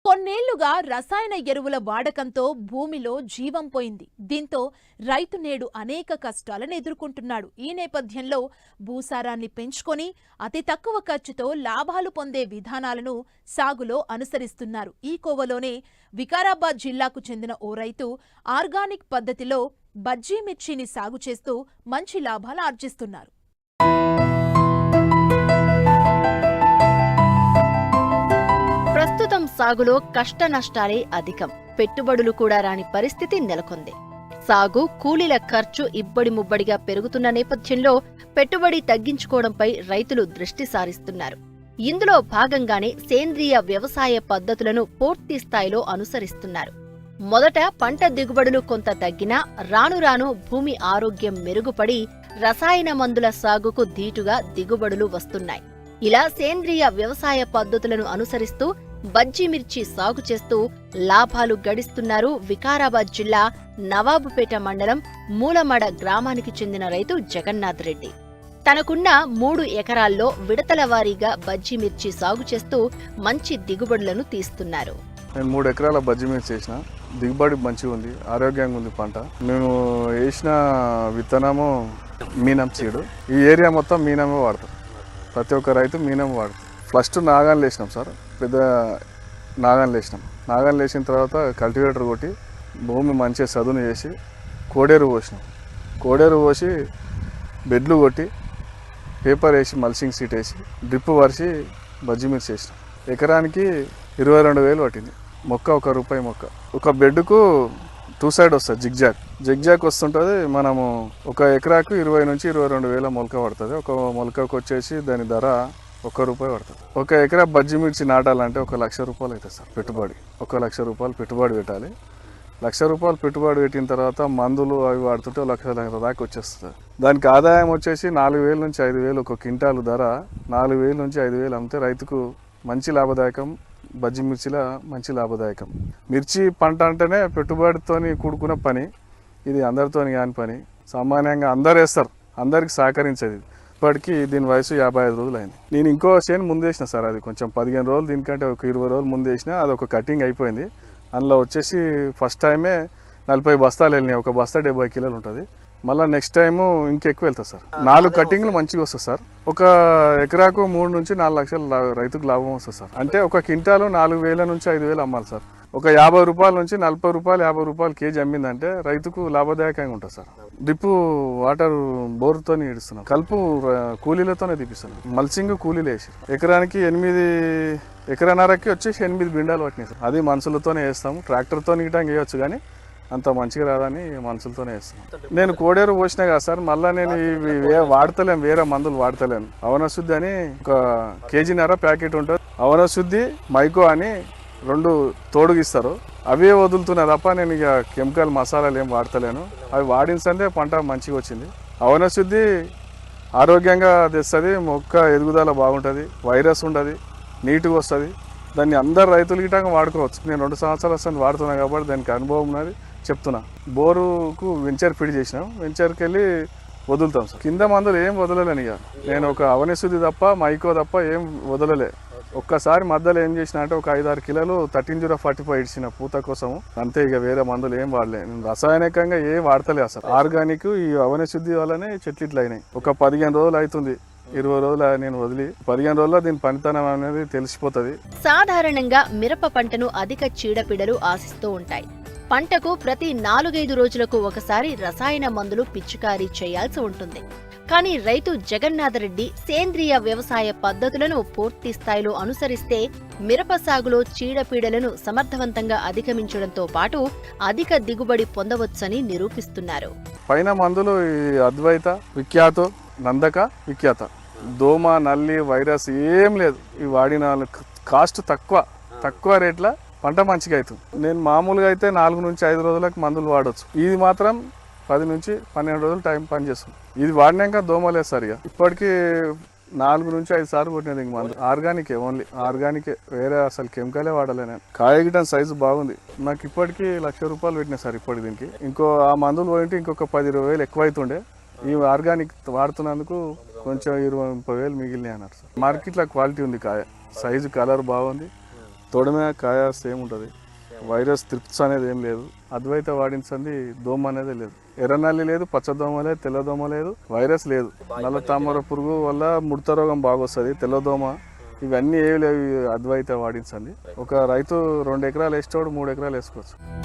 కొన్నేళ్లుగా రసాయన ఎరువుల వాడకంతో భూమిలో జీవం పోయింది. దీంతో రైతు నేడు అనేక కష్టాలను ఎదుర్కొంటున్నాడు. ఈ నేపథ్యంలో భూసారాన్ని పెంచుకొని అతి తక్కువ ఖర్చుతో లాభాలు పొందే విధానాలను సాగులో అనుసరిస్తున్నారు. ఈ కోవలోనే వికారాబాద్ జిల్లాకు చెందిన ఓ రైతు ఆర్గానిక్ పద్ధతిలో బజ్జీ మిర్చిని సాగు చేస్తూ మంచి లాభాలు ఆర్జిస్తున్నారు. ప్రస్తుతం సాగులో కష్ట నష్టాలే అధికం. పెట్టుబడులు కూడా రాని పరిస్థితి నెలకొంది. సాగు కూలీల ఖర్చు ఇబ్బడి ముబ్బడిగా పెరుగుతున్న నేపథ్యంలో పెట్టుబడి తగ్గించుకోవడంపై రైతులు దృష్టి సారిస్తున్నారు. ఇందులో భాగంగానే సేంద్రియ వ్యవసాయ పద్ధతులను పూర్తి స్థాయిలో అనుసరిస్తున్నారు. మొదట పంట దిగుబడులు కొంత తగ్గినా రాను రాను భూమి ఆరోగ్యం మెరుగుపడి రసాయన మందుల సాగుకు ధీటుగా దిగుబడులు వస్తున్నాయి. ఇలా సేంద్రియ వ్యవసాయ పద్ధతులను అనుసరిస్తూ బజ్జీ మిర్చి సాగు చేస్తూ లాభాలు గడిస్తున్నారు వికారాబాద్ జిల్లా నవాబుపేట మండలం మూలమడ గ్రామానికి చెందిన రైతు జగన్నాథ్ రెడ్డి. తనకున్న 3 ఎకరాల్లో విడతల వారీగా బజ్జీ మిర్చి సాగు చేస్తూ మంచి దిగుబడులను తీస్తున్నారు. నేను 3 ఎకరాల బజ్జీ మిర్చి వేసిన, దిగుబడి మంచిగా ఉంది, ఆరోగ్యంగా ఉంది పంట. మేము వేసిన విత్తనము మీనం సీడు. ఈ ఏరియా మొత్తం మీనమే వాడతాం. ప్రతి ఒక్క రైతు మీనం వాడతాం. ఫస్ట్ నాగాలు వేసినాం సార్, పెద్ద నాగాలు వేసినాం. నాగాలు వేసిన తర్వాత కల్టివేటర్ కొట్టి భూమి మంచిగా చదును చేసి కోడేరు పోసినాం. కోడేరు పోసి బెడ్లు కొట్టి పేపర్ వేసి మల్చింగ్ సీట్ వేసి డ్రిప్ వరిసి బజ్జీ మిర్చి వేసినాం. ఎకరానికి 22,000 పట్టింది. మొక్క ₹1 మొక్క. ఒక బెడ్కు 2 సైడ్ వస్తుంది జిగ్జాగ్ వస్తుంటుంది. మనము ఒక ఎకరాకు 20 నుంచి 22,000 మొలక పడుతుంది. ఒక మొలకకు వచ్చేసి దాని ధర ₹1 పడుతుంది. ఒక ఎకరా బజ్జీ మిర్చి నాటాలంటే ₹1,00,000 అవుతుంది సార్ పెట్టుబడి. ₹1,00,000 పెట్టుబడి పెట్టాలి. ₹1,00,000 పెట్టుబడి పెట్టిన తర్వాత మందులు అవి వాడుతుంటే ₹1,00,000 దాకా వచ్చేస్తుంది. దానికి ఆదాయం వచ్చేసి 4,000 నుంచి 5,000. ఒక క్వింటాలు ధర 4,000 నుంచి 5,000 అమ్మితే రైతుకు మంచి లాభదాయకం. బజ్జీ మిర్చిలో మంచి లాభదాయకం. మిర్చి పంట అంటేనే పెట్టుబడితోని కూడుకున్న పని. ఇది అందరితోని కాని పని. సామాన్యంగా అందరు వేస్తారు, అందరికి సహకరించేది. ఇప్పటికీ దీని వయసు 55 రోజులు అయింది. నేను ఇంకో చేను ముందు వేసిన సార్, అది కొంచెం 15 రోజులు, దీనికంటే ఒక 20 రోజులు ముందు వేసిన. అది ఒక కటింగ్ అయిపోయింది. అందులో వచ్చేసి ఫస్ట్ టైమే 40 బస్తాలు వెళ్ళినాయి. ఒక బస్తా 70 కిలోలు ఉంటుంది. మళ్ళీ నెక్స్ట్ టైము ఇంకెక్కువ వెళ్తుంది సార్. 4 కటింగ్లు మంచిగా వస్తుంది సార్. ఒక ఎకరాకు 3 నుంచి 4 లక్షల రైతుకు లాభం వస్తుంది సార్. అంటే ఒక క్వింటాలు 4,000 నుంచి 5,000 అమ్మాలి సార్. ఒక ₹50 నుంచి ₹40, ₹50 కేజీ అమ్మిందంటే రైతుకు లాభదాయకంగా ఉంటుంది సార్. డ్రిప్పు వాటర్ బోర్తో ఇస్తున్నాం. కలుపు కూలీలతోనే తీపిస్తున్నాం. మల్చింగ్ కూలీలు వేసి ఎకరానికి 8 ఎకరన్నరకి వచ్చేసి 8 బిండాలు పట్టినాయి సార్. అది మనుషులతోనే వేస్తాము. ట్రాక్టర్తో ఇటాంగా వేయచ్చు, కానీ అంత మంచిగా రాదని మనుషులతోనే వేస్తున్నాం. నేను కోడేరు పోసినా కదా సార్, మళ్ళీ నేను ఇవి వాడతలేను, వేరే మందులు వాడతలేను. అవనశుద్ధి అని ఒక కేజీన్నర ప్యాకెట్ ఉంటుంది. అవనశుద్ధి మైకో అని 2 తోడుగిస్తారు. అవే వదులుతున్నా తప్ప నేను ఇక కెమికల్ మసాలాలు ఏం వాడతలేను. అవి వాడినంటే పంట మంచిగా వచ్చింది. అవనశుద్ధి ఆరోగ్యంగా తెస్తుంది, మొక్క ఎదుగుదల బాగుంటుంది, వైరస్ ఉండదు, నీట్గా వస్తుంది. దాన్ని అందరు రైతులు గిట్టంగా వాడుకోవచ్చు. నేను 2 సంవత్సరాల వస్తుంది వాడుతున్నా కాబట్టి దానికి అనుభవం ఉన్నది చెప్తున్నా. బోరుకు వెంచర్ ఫిట్ చేసినాం. వెంచర్కి వెళ్ళి వదులుతాం సార్. కింద మందులు ఏం వదలలేను. ఇక నేను ఒక అవనశుద్ధి తప్ప మైకో తప్ప ఏం వదలలే. ఒక్కసారి మధ్యలో ఏం చేసిన అంటే ఒక 5-6 కిలోలు 13-0-45 ఇచ్చిన పూత కోసము, అంతే. ఇక వేరే మందులు ఏం వాడలే. నేను రసాయనికంగా ఏం వాడతలే అసలు. ఆర్గానిక్ ఈ అవనశుద్ధి వల్లనే చెట్లు ఇట్లా అయినాయి. ఒక 15 రోజులు అవుతుంది, 20 రోజులు నేను వదిలి. 15 రోజుల్లో దీని పనితనం అనేది తెలిసిపోతుంది. సాధారణంగా మిరప పంటను అధిక చీడపీడలు ఆశిస్తూ ఉంటాయి. పంటకు ప్రతి 4-5 రోజులకు ఒకసారి రసాయన మందులు పిచికారీ చేయాల్సి ఉంటుంది. కానీ రైతు జగన్నాథ్ రెడ్డి సేంద్రియ వ్యవసాయ పద్ధతులను పూర్తి స్థాయిలో అనుసరిస్తే మిరప సాగులో చీడపీడలను సమర్థవంతంగా అధిగమించడంతో పాటు అధిక దిగుబడి పొందవచ్చని నిరూపిస్తున్నారు. పైన మందులు అద్వైత, విఖ్యాత, నందక, విఖ్యాత, దోమ, నల్లి, వైరస్ ఏం లేదు. ఈ వాడిన కాస్ట్ తక్కువ రేట్ల పంట మంచిగా అవుతుంది. నేను మామూలుగా అయితే 4 నుంచి 5 రోజులకు మందులు వాడవచ్చు. ఇది మాత్రం 10 నుంచి 12 రోజులు టైం పనిచేస్తుంది. ఇది వాడినాక దోమలేదు సార్. ఇక ఇప్పటికీ 4 నుంచి 5 సార్లు కొట్టినది ఇంక మందు. ఆర్గానికే, ఓన్లీ ఆర్గానికే, వేరే అసలు కెమికలే వాడలే నేను. కాయ గిటం సైజు బాగుంది. నాకు ఇప్పటికీ ₹1,00,000 పెట్టినా సార్. ఇప్పటికి దీనికి ఇంకో ఆ మందులు పోయింటే ఇంకొక 10-20 ఎక్కువ అవుతుండే. ఈ ఆర్గానిక్ వాడుతున్నందుకు కొంచెం 20-30 వేలు మిగిలినాయి అన్నారు సార్. మార్కెట్లో క్వాలిటీ ఉంది, కాయ సైజు, కలర్ బాగుంది, తోడమే కాయ సేమ్ ఉంటుంది. వైరస్ త్రిప్స్ అనేది ఏం లేదు. అద్వైత వాడించండి దోమ అనేది లేదు. ఎర్రనల్లి లేదు, పచ్చదోమ లేదు, తెల్లదోమ లేదు, వైరస్ లేదు. నల్ల తామర పురుగు వల్ల ముడత రోగం బాగా వస్తుంది, తెల్లదోమ ఇవన్నీ ఏవి లేవు. అద్వైత వాడించండి. ఒక రైతు 2 ఎకరాలు వేసేవాడు 3 ఎకరాలు వేసుకోవచ్చు.